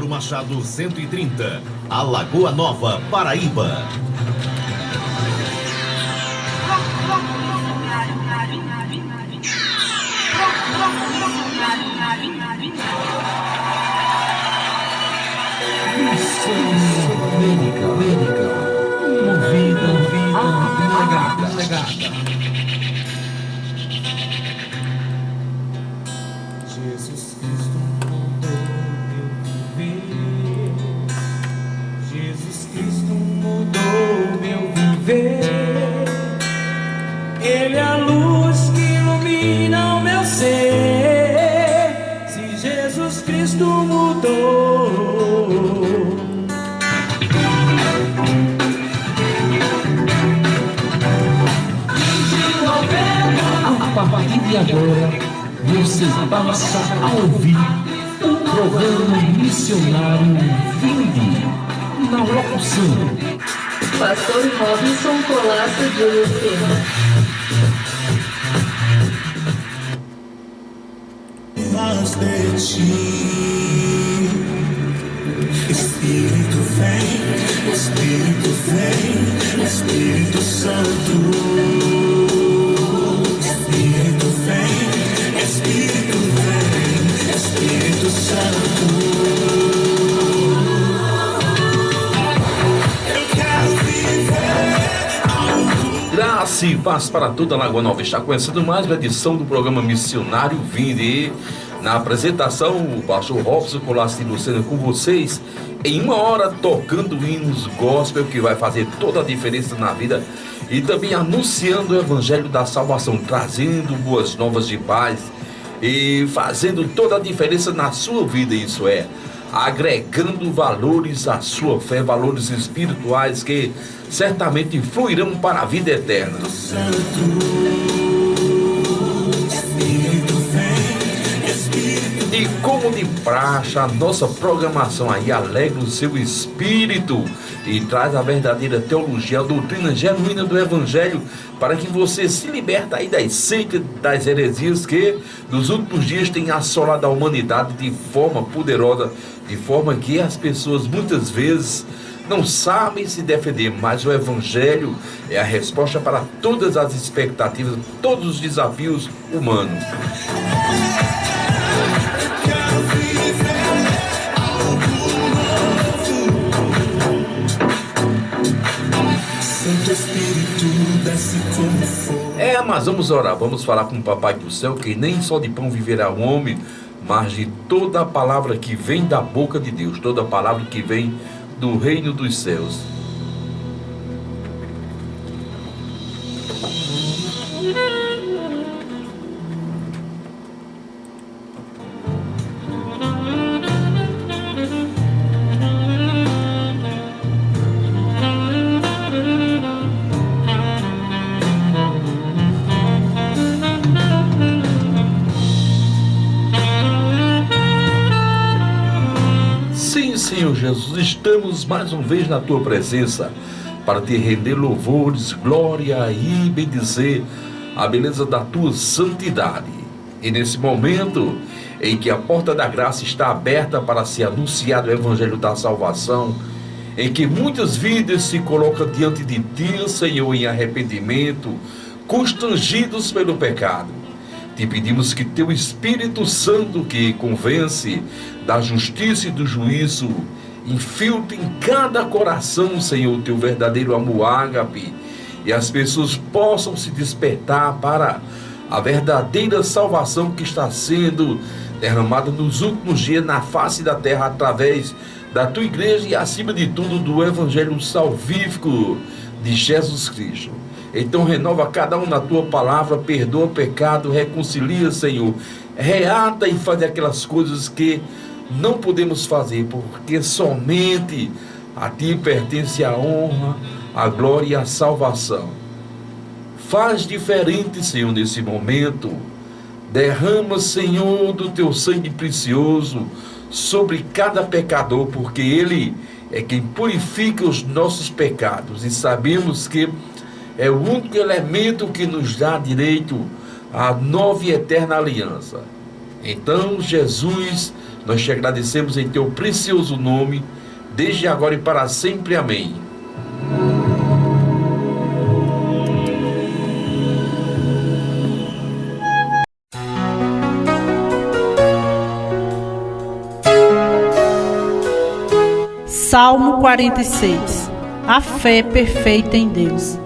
Mauro Machado 130, Alagoa Nova, Paraíba. Jesus Cristo mudou meu viver. Jesus Cristo mudou meu viver. Ele é a luz que ilumina o meu ser. Se Jesus Cristo mudou, a partir de agora, você passa a ouvir o programa missionário Vinde, na locução Pastor Robinson Colasso de Lucena. mas de ti, Espírito vem, Espírito Santo. Espírito vem, Espírito Santo. Eu quero viver. Graça e paz para toda a Lagoa Nova. Está começando mais uma edição do programa Missionário Vinde. Na apresentação, o pastor Robson Colasso de Lucena com vocês, em uma hora tocando hinos gospel que vai fazer toda a diferença na vida e também anunciando o evangelho da salvação, trazendo boas novas de paz e fazendo toda a diferença na sua vida, isso é, agregando valores à sua fé, valores espirituais que certamente fluirão para a vida eterna. E como de praxe, a nossa programação aí alegra o seu espírito e traz a verdadeira teologia, a doutrina genuína do Evangelho, para que você se liberte aí das seitas, das heresias que nos últimos dias têm assolado a humanidade de forma poderosa, de forma que as pessoas muitas vezes não sabem se defender, mas o Evangelho é a resposta para todas as expectativas, todos os desafios humanos. Mas vamos orar, vamos falar com o Papai do Céu, que nem só de pão viverá o homem, mas de toda a palavra que vem da boca de Deus, toda a palavra que vem do reino dos céus. Senhor Jesus, estamos mais uma vez na Tua presença para Te render louvores, glória e bendizer a beleza da Tua santidade. E nesse momento em que a porta da graça está aberta para ser anunciado o Evangelho da salvação, em que muitas vidas se colocam diante de Ti, Senhor, em arrependimento, constrangidos pelo pecado, Te pedimos que Teu Espírito Santo, que convence da justiça e do juízo, infiltre em cada coração, Senhor, Teu verdadeiro amor ágape, e as pessoas possam se despertar para a verdadeira salvação que está sendo derramada nos últimos dias na face da terra através da Tua igreja e, acima de tudo, do Evangelho salvífico de Jesus Cristo. Então renova cada um na Tua palavra, perdoa o pecado, reconcilia, Senhor, reata e faz aquelas coisas que não podemos fazer, porque somente a Ti pertence a honra, a glória e a salvação. Faz diferente, Senhor, nesse momento. Derrama, Senhor, do Teu sangue precioso sobre cada pecador, porque Ele é quem purifica os nossos pecados, e sabemos que é o único elemento que nos dá direito à nova e eterna aliança. Então, Jesus, Nós te agradecemos em teu precioso nome, desde agora e para sempre. Amém. Salmo 46. A fé perfeita em Deus.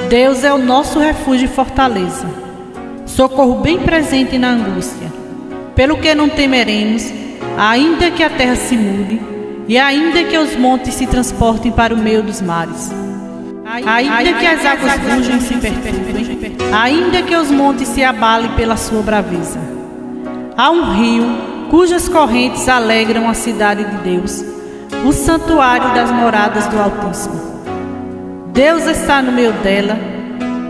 Deus é o nosso refúgio e fortaleza, socorro bem presente na angústia. Pelo que não temeremos, ainda que a terra se mude, e ainda que os montes se transportem para o meio dos mares, ainda que as águas rujam e se perturbem, ainda que os montes se abalem pela sua braveza. Há um rio cujas correntes alegram a cidade de Deus, o santuário das moradas do Altíssimo. Deus está no meio dela,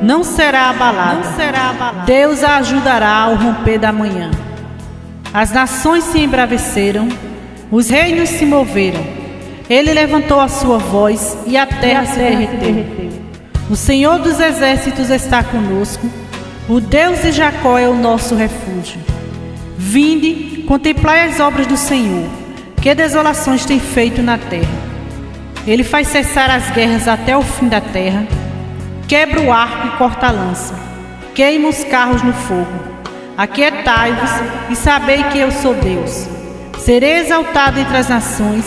não será abalada. Deus a ajudará ao romper da manhã. As nações se embraveceram, os reinos se moveram. Ele levantou a sua voz e a terra se derreteu. O Senhor dos exércitos está conosco, o Deus de Jacó é o nosso refúgio. Vinde, contemplai as obras do Senhor, que desolações tem feito na terra. Ele faz cessar as guerras até o fim da terra, quebra o arco e corta a lança, queima os carros no fogo. Aquietai-vos e sabei que eu sou Deus. Serei exaltado entre as nações,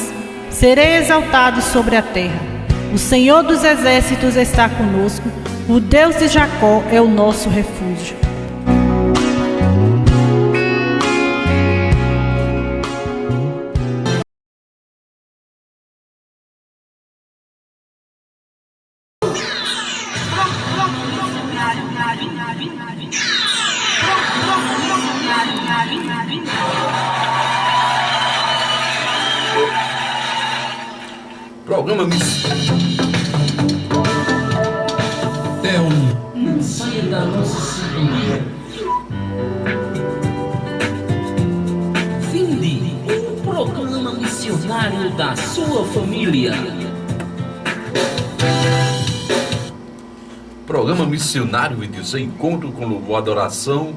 serei exaltado sobre a terra. O Senhor dos exércitos está conosco, o Deus de Jacó é o nosso refúgio. Programa Não saia da nossa sintonia. Vinde, um programa missionário da sua família. Programa missionário e diz encontro com louvor, adoração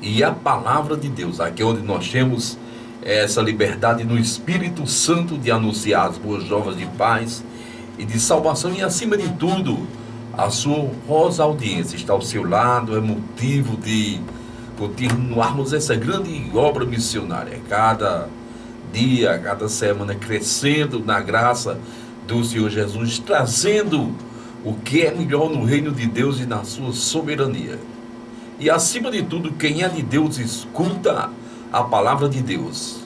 e a palavra de Deus. Aqui é onde nós temos essa liberdade no Espírito Santo de anunciar as boas novas de paz e de salvação, e acima de tudo a sua honrosa audiência está ao seu lado. É motivo de continuarmos essa grande obra missionária, cada dia, cada semana, crescendo na graça do Senhor Jesus, trazendo o que é melhor no reino de Deus e na sua soberania. E acima de tudo, quem é de Deus escuta a palavra de Deus.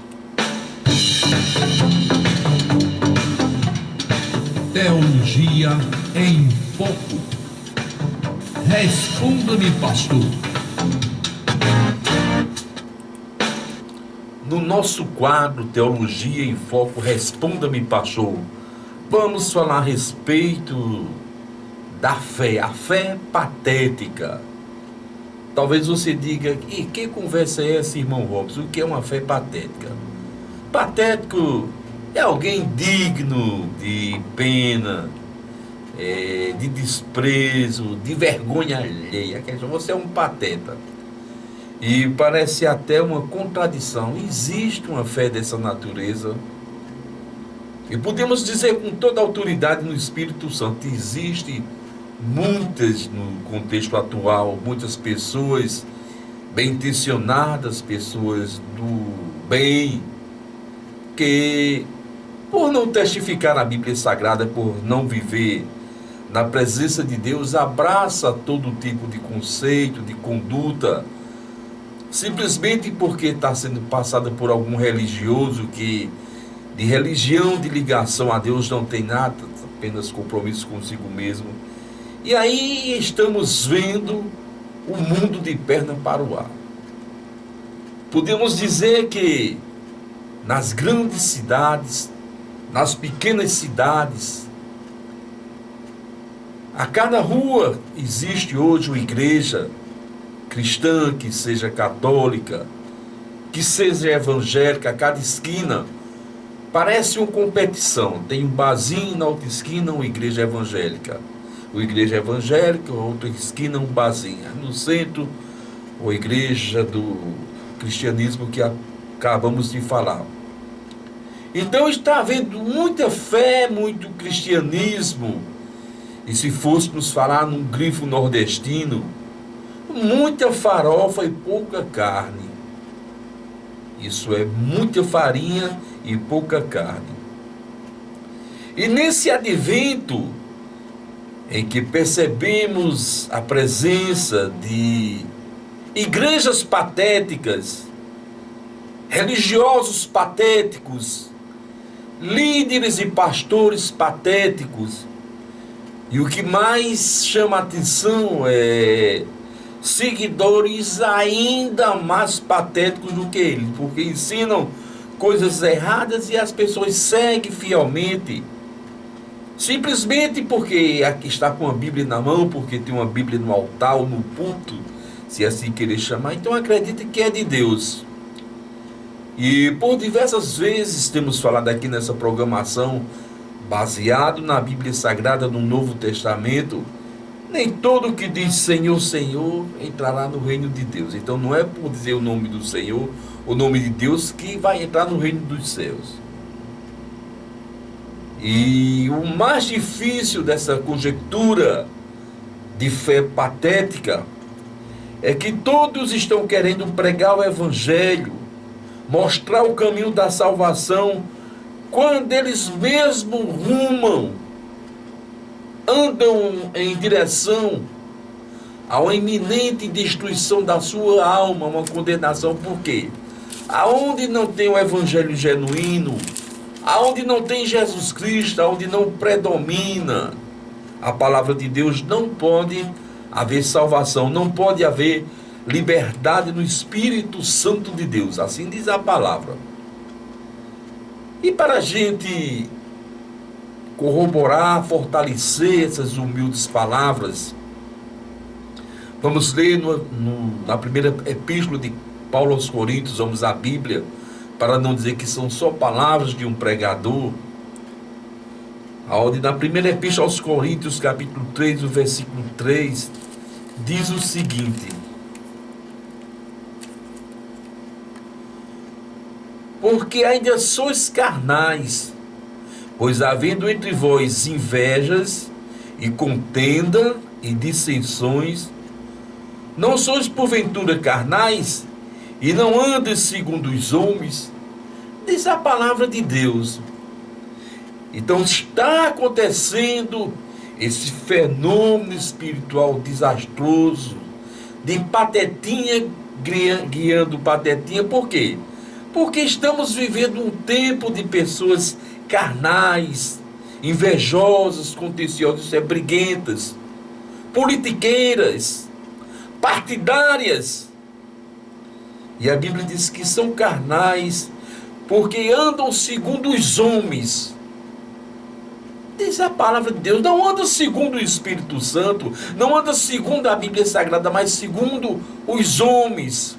Teologia em Foco. Responda-me, pastor. No nosso quadro Teologia em Foco, Responda-me, pastor, vamos falar a respeito da fé, a fé patética. Talvez você diga, e que conversa é essa, irmão Robson? O que é uma fé patética? Patético é alguém digno de pena, de desprezo, de vergonha alheia. Você é um pateta. E parece até uma contradição. Existe uma fé dessa natureza? E podemos dizer com toda a autoridade no Espírito Santo, existe muitas, no contexto atual, muitas pessoas bem intencionadas, pessoas do bem, que por não testificar a Bíblia Sagrada, por não viver na presença de Deus, abraça todo tipo de conceito, de conduta, simplesmente porque está sendo passada por algum religioso que de religião, de ligação a Deus não tem nada, apenas compromisso consigo mesmo. E aí estamos vendo o mundo de perna para o ar. Podemos dizer que nas grandes cidades, nas pequenas cidades, a cada rua existe hoje uma igreja cristã, que seja católica, que seja evangélica. A cada esquina parece uma competição. Tem um barzinho na outra esquina, uma igreja evangélica. Uma igreja evangélica, outra esquina, um barzinho. No centro, uma igreja do cristianismo que acabamos de falar. Então está havendo muita fé, muito cristianismo, e se fôssemos falar num grifo nordestino, muita farofa e pouca carne. Isso é muita farinha e pouca carne. E nesse advento em que percebemos a presença de igrejas patéticas, religiosos patéticos, líderes e pastores patéticos, e o que mais chama a atenção é seguidores ainda mais patéticos do que eles, porque ensinam coisas erradas e as pessoas seguem fielmente, simplesmente porque aqui está com a Bíblia na mão, porque tem uma Bíblia no altar ou no púlpito, se assim querer chamar, então acredita que é de Deus. E por diversas vezes temos falado aqui nessa programação, baseado na Bíblia Sagrada do Novo Testamento, nem todo que diz Senhor, Senhor entrará no reino de Deus. Então não é por dizer o nome do Senhor, o nome de Deus, que vai entrar no reino dos céus. E o mais difícil dessa conjectura de fé patética é que todos estão querendo pregar o Evangelho, mostrar o caminho da salvação, quando eles mesmos andam em direção a uma iminente destruição da sua alma, uma condenação. Por quê? Aonde não tem o Evangelho genuíno, aonde não tem Jesus Cristo, aonde não predomina a palavra de Deus, não pode haver salvação, não pode haver liberdade no Espírito Santo de Deus, assim diz a palavra. E para a gente corroborar, fortalecer essas humildes palavras, vamos ler na primeira epístola de Paulo aos Coríntios, vamos à Bíblia, para não dizer que são só palavras de um pregador, aonde na primeira epístola aos Coríntios, capítulo 3, o versículo 3, diz o seguinte: porque ainda sois carnais, pois havendo entre vós invejas e contenda e dissensões, não sois porventura carnais e não andas segundo os homens? Diz a palavra de Deus. Então está acontecendo esse fenômeno espiritual desastroso de patetinha guiando patetinha. Por quê? Porque estamos vivendo um tempo de pessoas carnais, invejosas, contenciosas, briguentas, politiqueiras, partidárias. E a Bíblia diz que são carnais porque andam segundo os homens. Diz a palavra de Deus, não anda segundo o Espírito Santo, não anda segundo a Bíblia Sagrada, mas segundo os homens.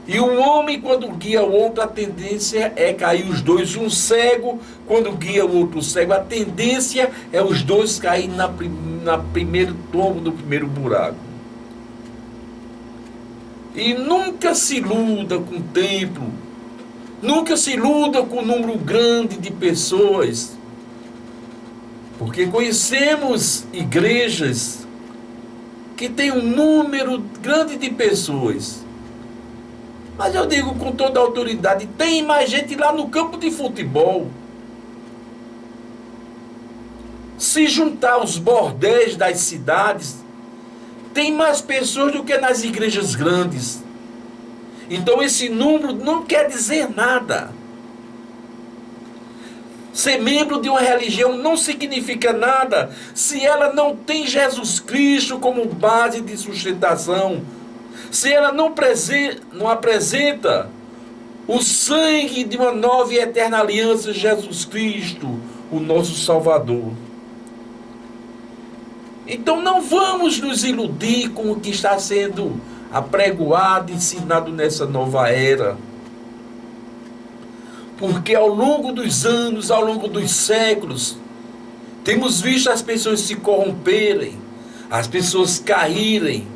E o homem, quando guia o outro, a tendência é cair os dois. Um cego, quando guia o outro cego, a tendência é os dois caírem na primeiro tombo do primeiro buraco. E nunca se iluda com o templo, nunca se iluda com o número grande de pessoas, porque conhecemos igrejas que têm um número grande de pessoas. Mas eu digo com toda a autoridade, tem mais gente lá no campo de futebol. Se juntar aos bordéis das cidades, tem mais pessoas do que nas igrejas grandes. Então esse número não quer dizer nada. Ser membro de uma religião não significa nada se ela não tem Jesus Cristo como base de sustentação. Se ela não apresenta o sangue de uma nova e eterna aliança, Jesus Cristo, o nosso Salvador. Então não vamos nos iludir com o que está sendo apregoado e ensinado nessa nova era. Porque ao longo dos anos, ao longo dos séculos, temos visto as pessoas se corromperem, as pessoas caírem,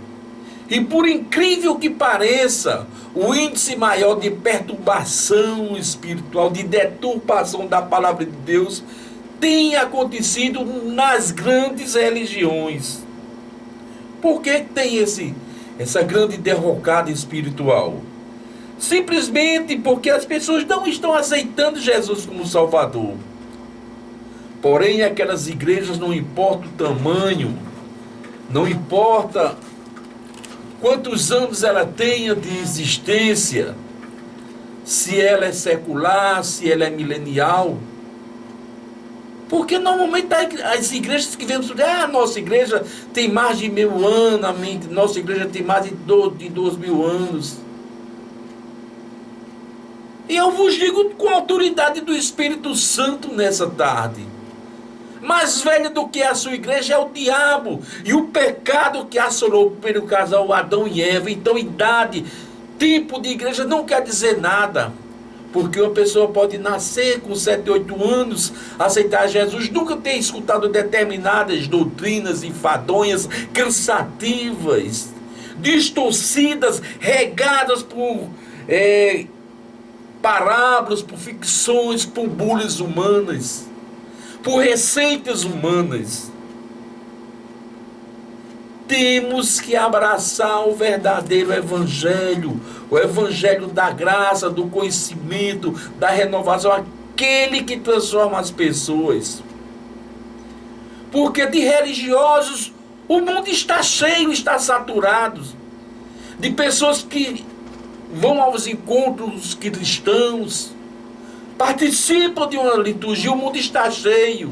E por incrível que pareça, o índice maior de perturbação espiritual, de deturpação da palavra de Deus, tem acontecido nas grandes religiões. Por que tem essa grande derrocada espiritual? Simplesmente porque as pessoas não estão aceitando Jesus como Salvador. Porém, aquelas igrejas, não importa o tamanho, não importa quantos anos ela tenha de existência, se ela é secular, se ela é milenial. Porque normalmente as igrejas que vemos, a nossa igreja tem mais de 1000 anos, a nossa igreja tem mais de 2000 anos. E eu vos digo com a autoridade do Espírito Santo nessa tarde: mais velho do que a sua igreja é o diabo e o pecado que assolou o primeiro casal, Adão e Eva. Então, idade, tipo de igreja não quer dizer nada. Porque uma pessoa pode nascer com 7, 8 anos, aceitar Jesus, nunca ter escutado determinadas doutrinas enfadonhas, cansativas, distorcidas, regadas por parábolas, por ficções, por bulas humanas, por receitas humanas. Temos que abraçar o verdadeiro evangelho, o evangelho da graça, do conhecimento, da renovação, aquele que transforma as pessoas. Porque de religiosos o mundo está cheio, está saturado, de pessoas que vão aos encontros cristãos, participam de uma liturgia, o mundo está cheio.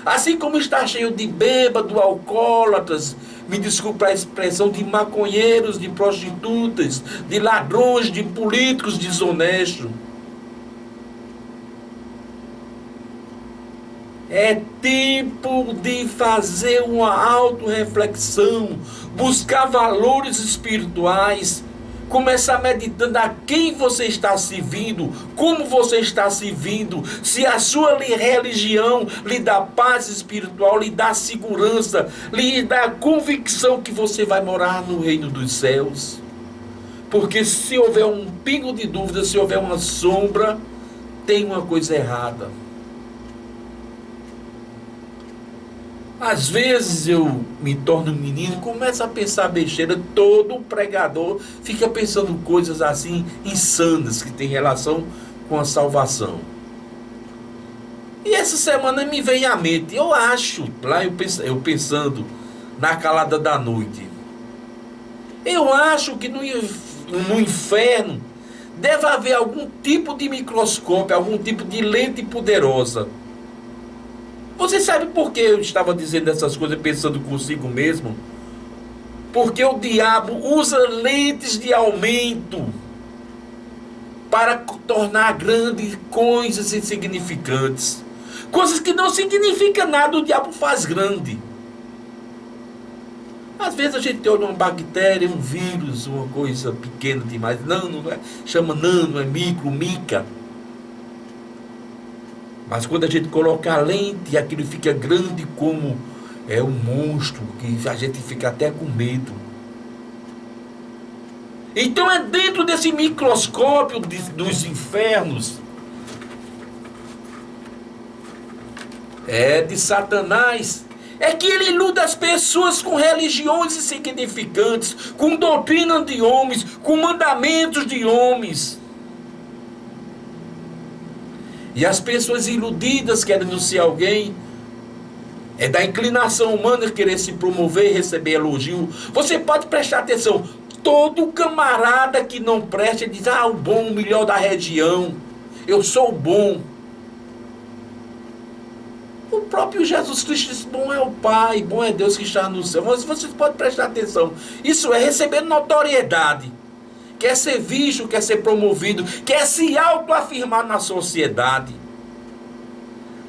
Assim como está cheio de bêbados, alcoólatras, me desculpa a expressão, de maconheiros, de prostitutas, de ladrões, de políticos desonestos. É tempo de fazer uma autorreflexão, buscar valores espirituais, começar meditando a quem você está servindo, como você está servindo, se a sua religião lhe dá paz espiritual, lhe dá segurança, lhe dá convicção que você vai morar no reino dos céus. Porque se houver um pingo de dúvida, se houver uma sombra, tem uma coisa errada. Às vezes eu me torno um menino e começo a pensar besteira. Todo pregador fica pensando coisas assim insanas que tem relação com a salvação. E essa semana me vem à mente, eu acho, lá eu pensando na calada da noite, eu acho que no inferno deve haver algum tipo de microscópio, algum tipo de lente poderosa. Você sabe por que eu estava dizendo essas coisas pensando consigo mesmo? Porque o diabo usa lentes de aumento para tornar grandes coisas insignificantes. Coisas que não significam nada, o diabo faz grande. Às vezes a gente olha uma bactéria, um vírus, uma coisa pequena demais. Não é, chama nano, é micro, mica. Mas quando a gente coloca a lente, aquilo fica grande como um monstro, que a gente fica até com medo. Então é dentro desse microscópio dos infernos, de Satanás, é que ele ilude as pessoas com religiões insignificantes, com doutrina de homens, com mandamentos de homens. E as pessoas iludidas querendo ser alguém, é da inclinação humana querer se promover e receber elogio. Você pode prestar atenção, todo camarada que não presta diz, o bom, o melhor da região, eu sou o bom. O próprio Jesus Cristo disse, bom é o Pai, bom é Deus que está no céu. Mas vocês podem prestar atenção, isso é receber notoriedade. Quer ser visto, quer ser promovido, quer se autoafirmar na sociedade.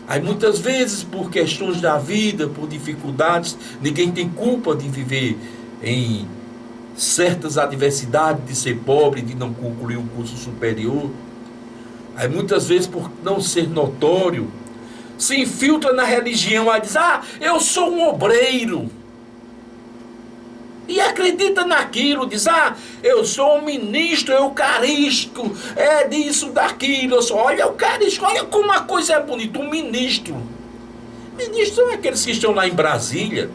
Aí muitas vezes, por questões da vida, por dificuldades, ninguém tem culpa de viver em certas adversidades, de ser pobre, de não concluir um curso superior. Aí muitas vezes, por não ser notório, se infiltra na religião, aí diz, eu sou um obreiro. E acredita naquilo, diz, eu sou um ministro eucarístico, é disso, daquilo, olha eucarístico, olha como a coisa é bonita, um ministro. Ministros são aqueles que estão lá em Brasília,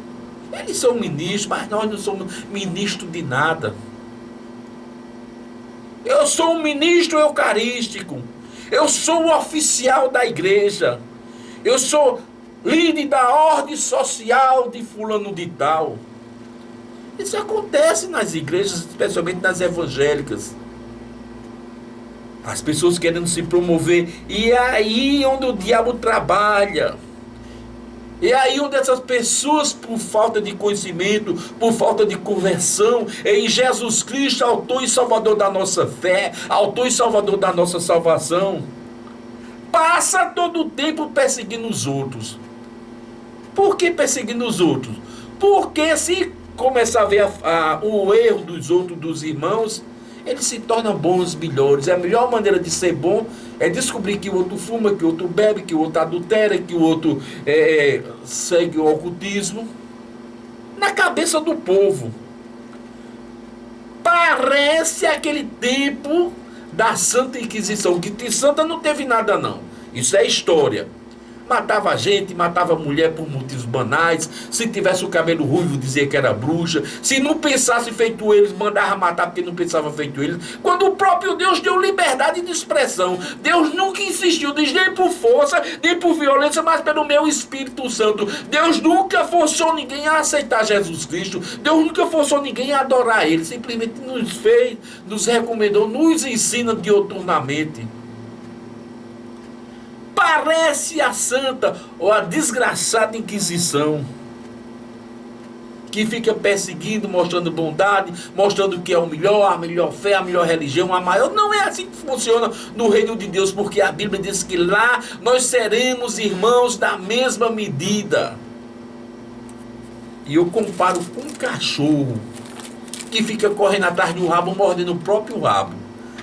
eles são ministros, mas nós não somos ministros de nada. Eu sou um ministro eucarístico, eu sou o oficial da igreja, eu sou líder da ordem social de fulano de tal. Isso acontece nas igrejas, especialmente nas evangélicas. As pessoas querendo se promover. E é aí onde o diabo trabalha. E é aí onde essas pessoas, por falta de conhecimento, por falta de conversão em Jesus Cristo, autor e salvador da nossa fé, autor e salvador da nossa salvação, passa todo o tempo perseguindo os outros. Por que perseguindo os outros? Porque se começar a ver o erro dos outros, dos irmãos, eles se tornam bons, melhores. A melhor maneira de ser bom é descobrir que o outro fuma, que o outro bebe, que o outro adultera, que o outro segue o ocultismo. Na cabeça do povo. Parece aquele tempo da Santa Inquisição, que de santa não teve nada não. Isso é história. Matava gente, matava mulher por motivos banais. Se tivesse o cabelo ruivo, dizia que era bruxa. Se não pensasse feito eles, mandava matar porque não pensava feito eles. Quando o próprio Deus deu liberdade de expressão. Deus nunca insistiu, diz, nem por força, nem por violência, mas pelo meu Espírito Santo. Deus nunca forçou ninguém a aceitar Jesus Cristo. Deus nunca forçou ninguém a adorar Ele. Simplesmente nos fez, nos recomendou, nos ensina dioturnamente. Parece a santa ou a desgraçada Inquisição, que fica perseguindo, mostrando bondade, mostrando que é o melhor, a melhor fé, a melhor religião, a maior. Não é assim que funciona no reino de Deus, porque a Bíblia diz que lá nós seremos irmãos da mesma medida. E eu comparo com um cachorro que fica correndo atrás de um rabo, mordendo o próprio rabo.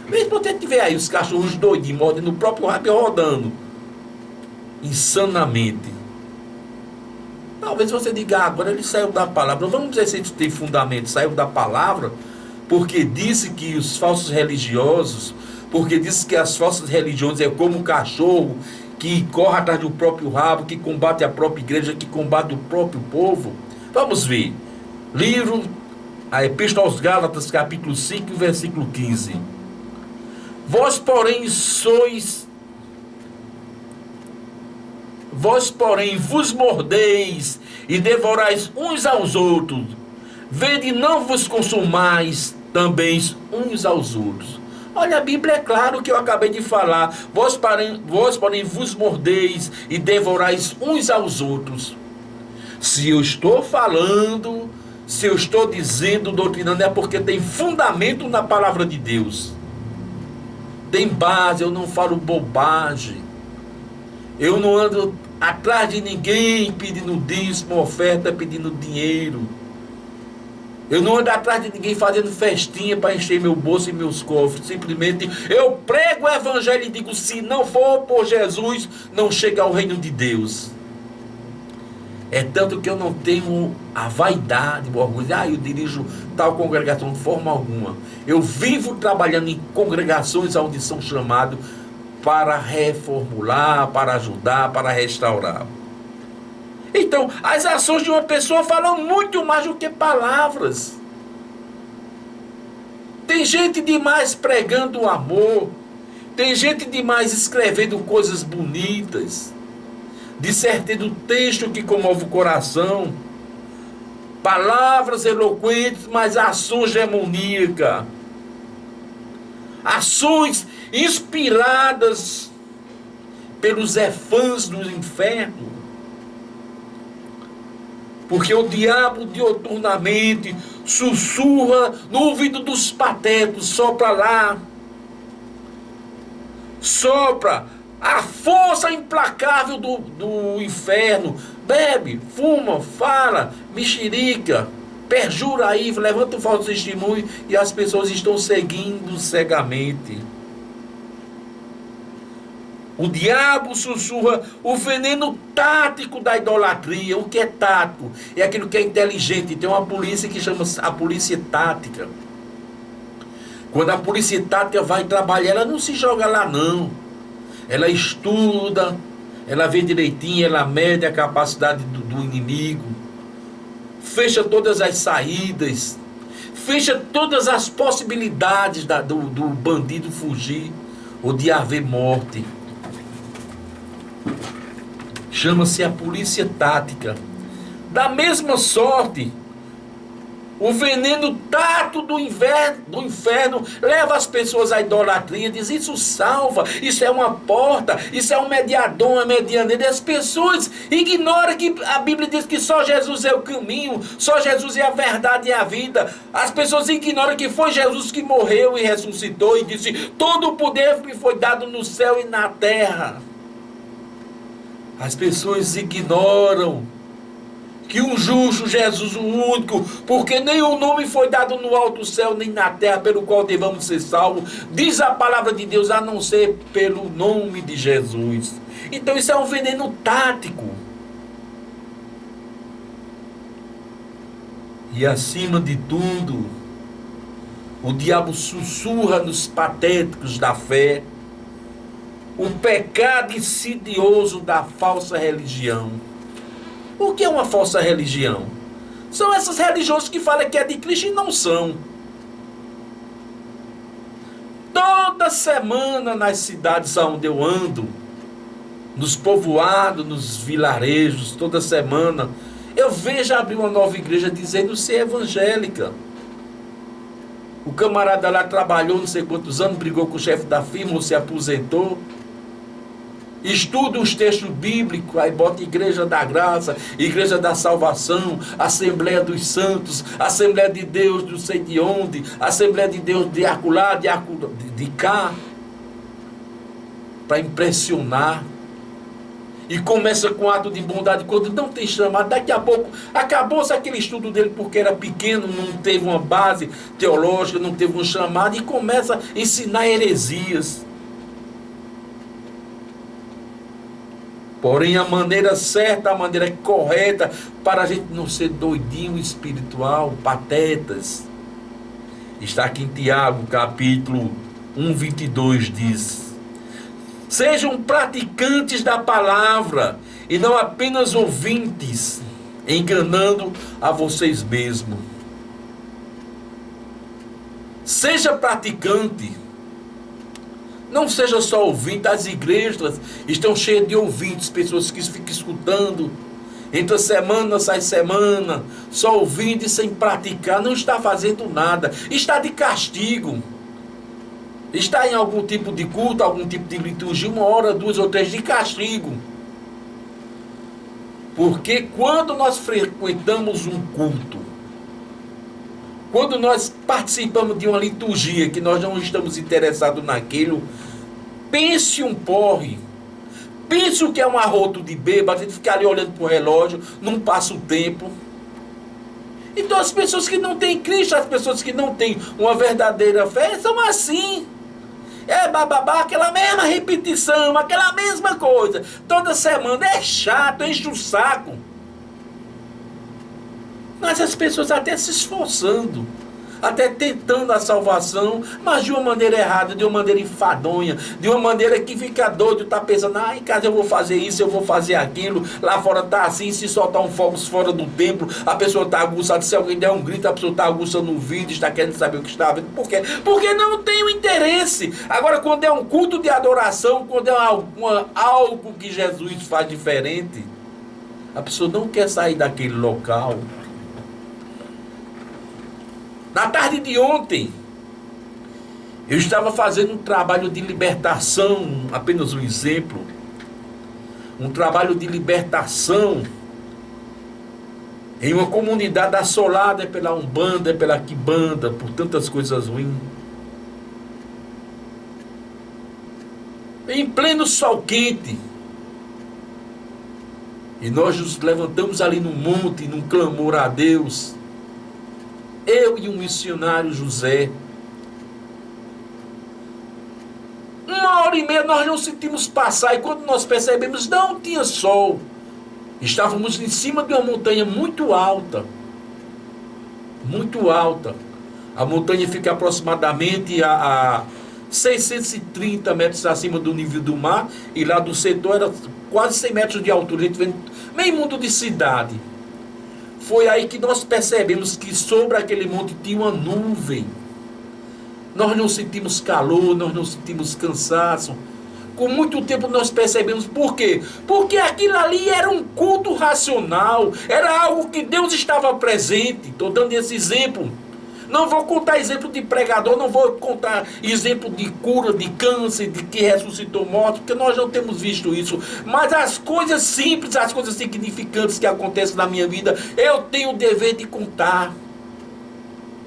Mesmo você tiver aí os cachorros doidinhos, mordendo o próprio rabo e rodando insanamente. Talvez você diga, agora ele saiu da palavra. Vamos ver se ele tem fundamento. Saiu da palavra porque disse que os falsos religiosos, porque disse que as falsas religiões é como um cachorro que corre atrás do próprio rabo, que combate a própria igreja, que combate o próprio povo. Vamos ver. Livro, a Epístola aos Gálatas, capítulo 5, versículo 15. Vós, porém, vos mordeis e devorais uns aos outros. Vede, não vos consumais também uns aos outros. Olha, a Bíblia é claro que eu acabei de falar. Vós, porém, vos mordeis e devorais uns aos outros. Se eu estou falando, se eu estou dizendo, doutrinando, é porque tem fundamento na palavra de Deus. Tem base, eu não falo bobagem. Eu não ando atrás de ninguém pedindo dízimo, oferta, pedindo dinheiro. Eu não ando atrás de ninguém fazendo festinha para encher meu bolso e meus cofres. Simplesmente eu prego o evangelho e digo, se não for por Jesus, não chega ao reino de Deus. É tanto que eu não tenho a vaidade, o orgulho. Eu dirijo tal congregação de forma alguma. Eu vivo trabalhando em congregações onde são chamados para reformular, para ajudar, para restaurar. Então, as ações de uma pessoa falam muito mais do que palavras. Tem gente demais pregando o amor. Tem gente demais escrevendo coisas bonitas, discertando texto que comove o coração. Palavras eloquentes, mas ações demoníacas. Ações inspiradas pelos efãs do inferno. Porque o diabo dioturnamente sussurra no ouvido dos patetos, sopra lá, sopra a força implacável do inferno. Bebe, fuma, fala, mexerica, perjura aí, levanta um falso testemunho e as pessoas estão seguindo cegamente. O diabo sussurra o veneno tático da idolatria. O que é tático? É aquilo que é inteligente. Tem uma polícia que chama a polícia tática. Quando a polícia tática vai trabalhar, ela não se joga lá não. Ela estuda, ela vê direitinho, ela mede a capacidade do inimigo, fecha todas as saídas, fecha todas as possibilidades do bandido fugir ou de haver morte. Chama-se a polícia tática. Da mesma sorte, o veneno tático do inferno leva as pessoas à idolatria, diz isso salva, isso é uma porta, isso é um mediador, uma medianeira. E as pessoas ignoram que a Bíblia diz que só Jesus é o caminho, só Jesus é a verdade e a vida. As pessoas ignoram que foi Jesus que morreu e ressuscitou e disse: todo o poder me foi dado no céu e na terra. As pessoas ignoram que um justo Jesus, o único, porque nenhum nome foi dado no alto céu nem na terra pelo qual devamos ser salvos, diz a palavra de Deus, a não ser pelo nome de Jesus. Então isso é um veneno tático. E acima de tudo, o diabo sussurra nos patéticos da fé o pecado insidioso da falsa religião. O que é uma falsa religião? São essas religiões que falam que é de Cristo e não são. Toda semana nas cidades onde eu ando, nos povoados, nos vilarejos, toda semana, eu vejo abrir uma nova igreja dizendo ser evangélica. O camarada lá trabalhou não sei quantos anos, brigou com o chefe da firma ou se aposentou. Estuda os textos bíblicos, aí bota Igreja da Graça, Igreja da Salvação, Assembleia dos Santos, Assembleia de Deus não sei de onde, Assembleia de Deus de acolá, de cá, para impressionar. E começa com ato de bondade quando não tem chamado. Daqui a pouco acabou-se aquele estudo dele porque era pequeno, não teve uma base teológica, não teve um chamado, e começa a ensinar heresias. Porém, a maneira certa, a maneira correta, para a gente não ser doidinho espiritual, patetas, está aqui em Tiago, capítulo 1:22, diz: sejam praticantes da palavra e não apenas ouvintes, enganando a vocês mesmos. Seja praticante. Não seja só ouvinte. As igrejas estão cheias de ouvintes, pessoas que ficam escutando, entra semana, sai semana, só ouvindo e sem praticar, não está fazendo nada, está de castigo, está em algum tipo de culto, algum tipo de liturgia, 1 hora, 2 ou 3 de castigo. Porque quando nós frequentamos um culto, quando nós participamos de uma liturgia que nós não estamos interessados naquilo, pense um porre, pense o que é um arroto de bêbado, a gente ficar ali olhando para o relógio, não passa o tempo. Então as pessoas que não têm Cristo, as pessoas que não têm uma verdadeira fé, são assim. É bababá, aquela mesma repetição, aquela mesma coisa, toda semana, é chato, enche o saco. Mas as pessoas até se esforçando, até tentando a salvação, mas de uma maneira errada, de uma maneira enfadonha, de uma maneira que fica doido, tá pensando, em casa eu vou fazer isso, eu vou fazer aquilo, lá fora tá assim, se soltar um fogo fora do templo, a pessoa tá aguçada, se alguém der um grito, a pessoa tá aguçando o vídeo, está querendo saber o que está vendo. Por quê? Porque não tem o interesse. Agora, quando é um culto de adoração, quando é algo que Jesus faz diferente, a pessoa não quer sair daquele local. Na tarde de ontem, eu estava fazendo um trabalho de libertação, apenas um exemplo, um trabalho de libertação em uma comunidade assolada pela Umbanda, pela Quimbanda, por tantas coisas ruins. Em pleno sol quente. E nós nos levantamos ali no monte, num clamor a Deus. Eu e um missionário José. 1h30 1h30 nós não sentimos passar, e quando nós percebemos, não tinha sol. Estávamos em cima de uma montanha muito alta. Muito alta. A montanha fica aproximadamente a 630 metros acima do nível do mar, e lá do setor era quase 100 metros de altura. A gente vê meio mundo de cidade. Foi aí que nós percebemos que sobre aquele monte tinha uma nuvem. Nós não sentimos calor, nós não sentimos cansaço. Com muito tempo nós percebemos por quê? Porque aquilo ali era um culto racional, era algo que Deus estava presente. Estou dando esse exemplo. Não vou contar exemplo de pregador, não vou contar exemplo de cura, de câncer, de que ressuscitou morto, porque nós não temos visto isso. Mas as coisas simples, as coisas significantes que acontecem na minha vida, eu tenho o dever de contar.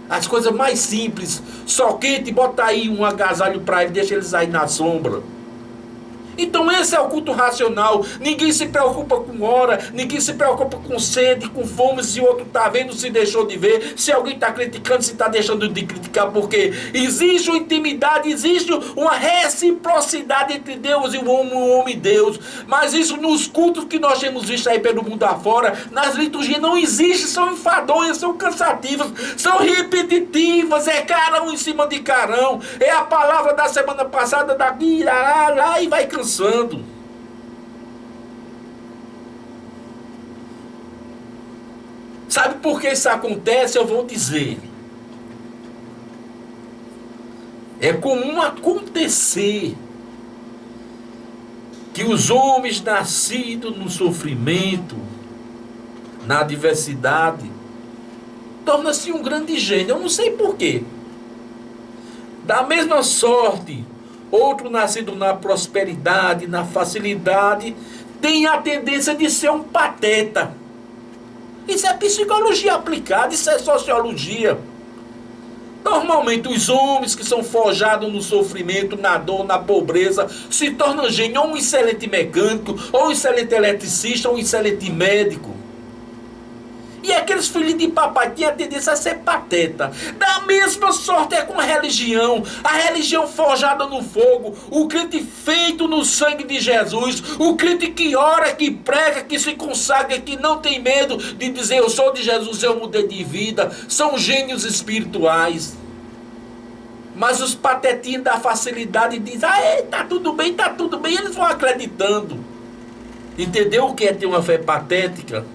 As coisas mais simples, só quente, bota aí um agasalho para ele, deixa eles aí na sombra. Então esse é o culto racional. Ninguém se preocupa com hora, ninguém se preocupa com sede, com fome, se o outro está vendo, se deixou de ver, se alguém está criticando, se está deixando de criticar, porque existe uma intimidade, existe uma reciprocidade entre Deus e o homem e Deus. Mas isso nos cultos que nós temos visto aí pelo mundo afora, nas liturgias não existe, são enfadonhas, são cansativas, são repetitivas, é carão em cima de carão, é a palavra da semana passada, daqui, lá e vai cansando. Sabe por que isso acontece? Eu vou dizer. É comum acontecer que os homens nascidos no sofrimento, na adversidade, tornam-se um grande gênio. Eu não sei por quê. Da mesma sorte, outro nascido na prosperidade, na facilidade, tem a tendência de ser um pateta. Isso é psicologia aplicada, isso é sociologia. Normalmente os homens que são forjados no sofrimento, na dor, na pobreza, se tornam gênios, ou um excelente mecânico, ou um excelente eletricista, ou um excelente médico. E aqueles filhos de papai tinham a tendência a ser pateta. Da mesma sorte é com a religião forjada no fogo, o crente feito no sangue de Jesus, o crente que ora, que prega, que se consagra, que não tem medo de dizer eu sou de Jesus, eu mudei de vida. São gênios espirituais. Mas os patetinhos da facilidade dizem, tá tudo bem, eles vão acreditando. Entendeu o que é ter uma fé patética?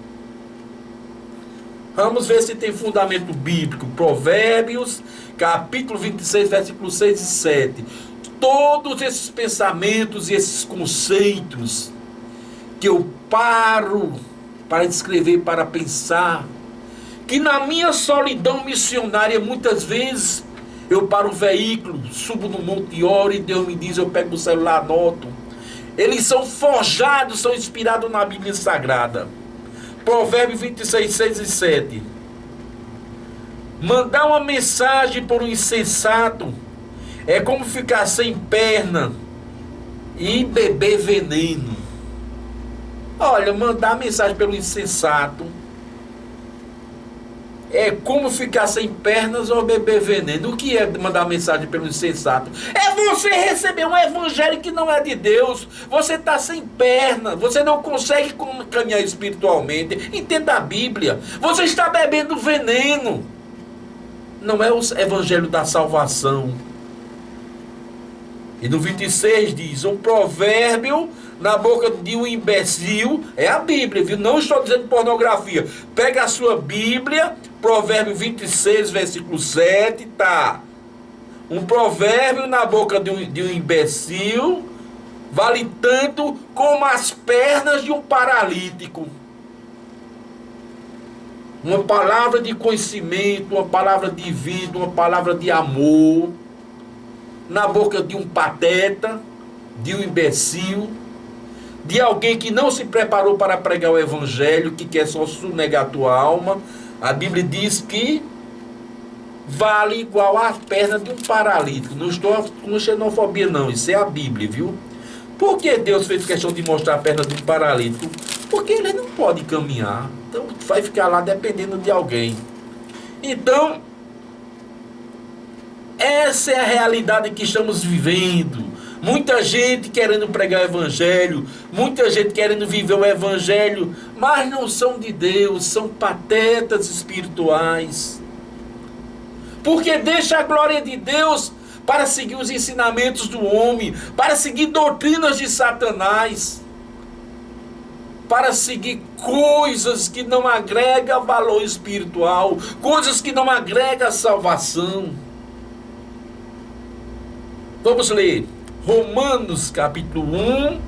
Vamos ver se tem fundamento bíblico. Provérbios, capítulo 26, versículos 6 e 7. Todos esses pensamentos e esses conceitos que eu paro para descrever, para pensar, que na minha solidão missionária, muitas vezes, eu paro o veículo, subo no monte e oro, e Deus me diz, eu pego o celular, anoto. Eles são forjados, são inspirados na Bíblia Sagrada. Provérbios 26, 6 e 7. Mandar uma mensagem por um insensato é como ficar sem perna e beber veneno. Olha, mandar mensagem pelo insensato é como ficar sem pernas ou beber veneno. O que é mandar mensagem pelo insensato? É você receber um evangelho que não é de Deus. Você está sem perna. Você não consegue caminhar espiritualmente. Entenda a Bíblia. Você está bebendo veneno. Não é o evangelho da salvação. E no 26 diz, um provérbio na boca de um imbecil, é a Bíblia, viu? Não estou dizendo pornografia. Pega a sua Bíblia, Provérbio 26, versículo 7, tá. Um provérbio na boca de um imbecil vale tanto como as pernas de um paralítico. Uma palavra de conhecimento, uma palavra de vida, uma palavra de amor, na boca de um pateta, de um imbecil, de alguém que não se preparou para pregar o evangelho, que quer só sonegar a tua alma. A Bíblia diz que vale igual às pernas de um paralítico. Não estou com xenofobia não, isso é a Bíblia, viu? Por que Deus fez questão de mostrar a perna de um paralítico? Porque ele não pode caminhar, então vai ficar lá dependendo de alguém. Então, essa é a realidade que estamos vivendo. muita gente querendo pregar o evangelho, muita gente querendo viver o evangelho, mas não são de Deus, são patetas espirituais. Porque deixa a glória de Deus para seguir os ensinamentos do homem, para seguir doutrinas de Satanás, para seguir coisas que não agregam valor espiritual, coisas que não agregam salvação. Vamos ler Romanos capítulo 1,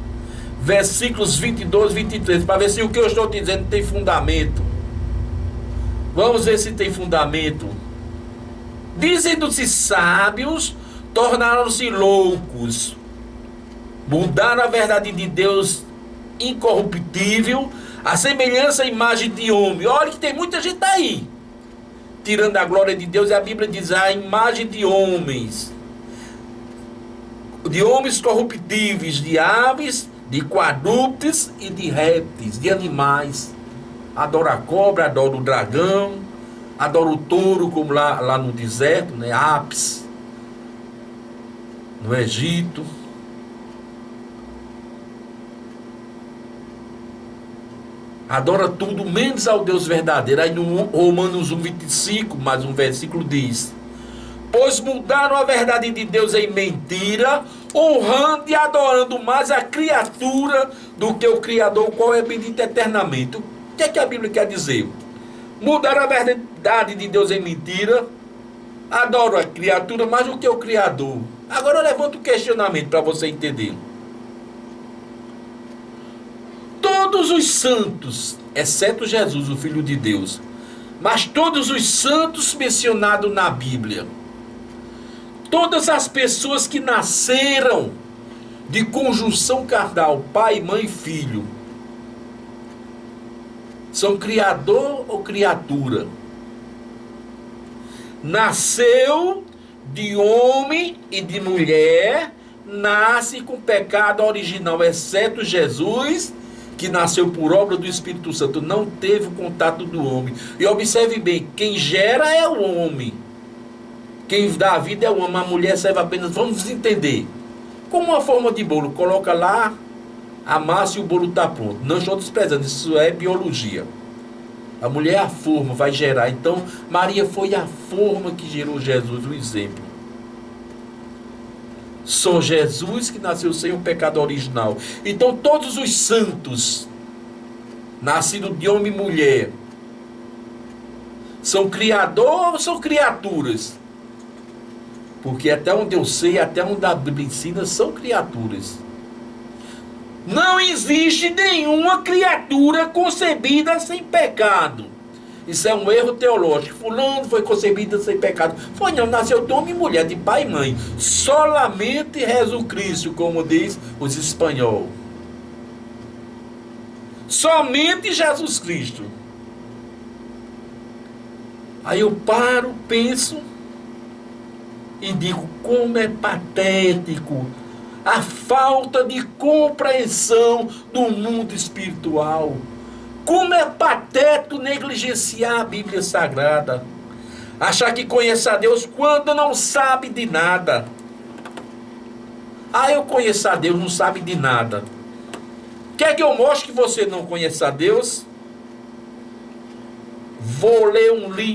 versículos 22 e 23, para ver se o que eu estou dizendo tem fundamento. Vamos ver se tem fundamento. Dizendo-se sábios, tornaram-se loucos, mudaram a verdade de Deus incorruptível, a semelhança e imagem de homem. Olha que tem muita gente aí tirando a glória de Deus, e a Bíblia diz a imagem de homens corruptíveis, de aves, de quadrúpedes e de répteis, de animais. Adora a cobra, adora o dragão, adora o touro, como lá no deserto, né? Apis, no Egito. Adora tudo menos ao Deus verdadeiro. Aí no Romanos 1:25, mais um versículo diz: pois mudaram a verdade de Deus em mentira, honrando e adorando mais a criatura do que o Criador, o qual é bendito eternamente. O que é que a Bíblia quer dizer? Mudaram a verdade de Deus em mentira, adoram a criatura mais do que o Criador. Agora eu levanto um questionamento para você entender. Todos os santos, exceto Jesus, o Filho de Deus, mas todos os santos mencionados na Bíblia, todas as pessoas que nasceram de conjunção carnal, pai, mãe e filho, são criador ou criatura? Nasceu de homem e de mulher, nasce com pecado original, exceto Jesus, que nasceu por obra do Espírito Santo, não teve o contato do homem. E observe bem, quem gera é o homem, quem dá a vida é o homem, a mulher serve apenas, vamos entender, como uma forma de bolo, coloca lá a massa e o bolo está pronto. Não estou desprezando, isso é biologia. A mulher é a forma, vai gerar. Então Maria foi a forma que gerou Jesus, o exemplo. Só Jesus que nasceu sem o pecado original. Então todos os santos, nascidos de homem e mulher, são criador ou são criaturas? Porque até onde eu sei, até onde a Bíblia ensina, são criaturas. Não existe nenhuma criatura concebida sem pecado. Isso é um erro teológico. Fulano foi concebida sem pecado. Foi não, nasceu de homem e mulher, de pai e mãe. Solamente Jesus Cristo, como diz os espanhóis. Somente Jesus Cristo. Aí eu paro, penso e digo, como é patético a falta de compreensão do mundo espiritual. Como é patético negligenciar a Bíblia Sagrada. Achar que conhece a Deus quando não sabe de nada. Ah, eu conheço a Deus, não sabe de nada. Quer que eu mostre que você não conhece a Deus? Vou ler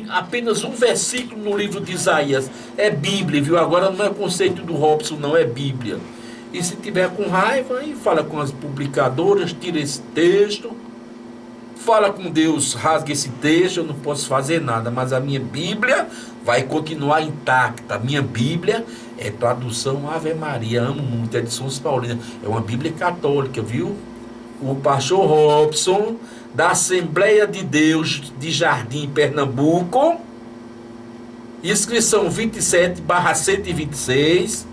apenas um versículo no livro de Isaías. É Bíblia, viu? Agora não é conceito do Robson, não, é Bíblia. E se tiver com raiva, aí fala com as publicadoras, tira esse texto, fala com Deus, rasga esse texto, eu não posso fazer nada, mas a minha Bíblia vai continuar intacta. A minha Bíblia é tradução Ave Maria, amo muito, é de São Paulina, é uma Bíblia católica, viu? O pastor Robson, da Assembleia de Deus de Jardim, Pernambuco, inscrição 27/126,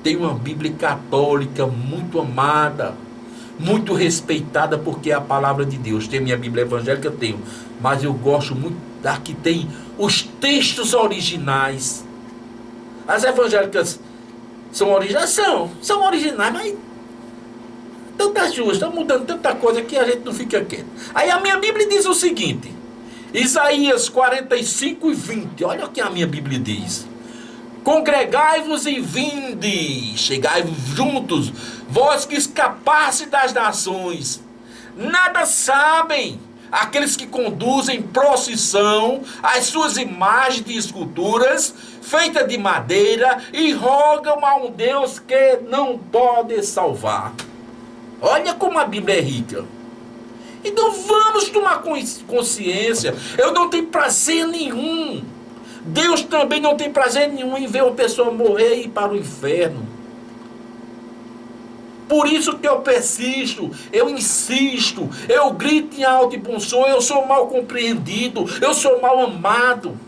tem uma Bíblia católica muito amada, muito respeitada, porque é a palavra de Deus. Tem minha Bíblia evangélica, eu tenho, mas eu gosto muito da que tem os textos originais. As evangélicas são originais? São originais, mas tantas coisas, estão mudando tanta coisa que a gente não fica quieto. Aí a minha Bíblia diz o seguinte, Isaías 45:20, olha o que a minha Bíblia diz. Congregai-vos e vinde, chegai-vos juntos, vós que escapaste das nações. Nada sabem aqueles que conduzem procissão às suas imagens de esculturas feitas de madeira e rogam a um Deus que não pode salvar. Olha como a Bíblia é rica. Então vamos tomar consciência. Eu não tenho prazer nenhum. Deus também não tem prazer nenhum em ver uma pessoa morrer e ir para o inferno. Por isso que eu persisto, eu insisto, eu grito em alto e bom som, eu sou mal compreendido, eu sou mal amado.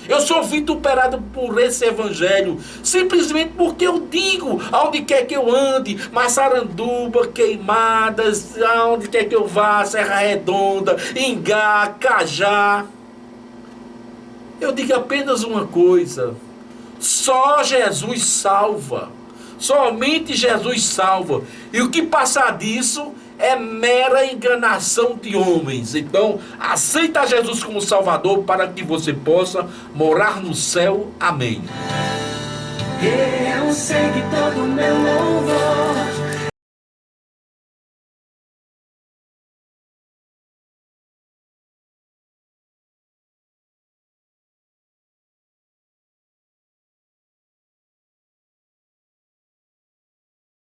Eu sou vituperado por esse evangelho, simplesmente porque eu digo, aonde quer que eu ande, Massaranduba, Queimadas, aonde quer que eu vá, Serra Redonda, Ingá, Cajá. Eu digo apenas uma coisa: só Jesus salva. Somente Jesus salva. E o que passar disso é mera enganação de homens. Então, aceita Jesus como Salvador para que você possa morar no céu. Amém. Eu sei que todo meu louvor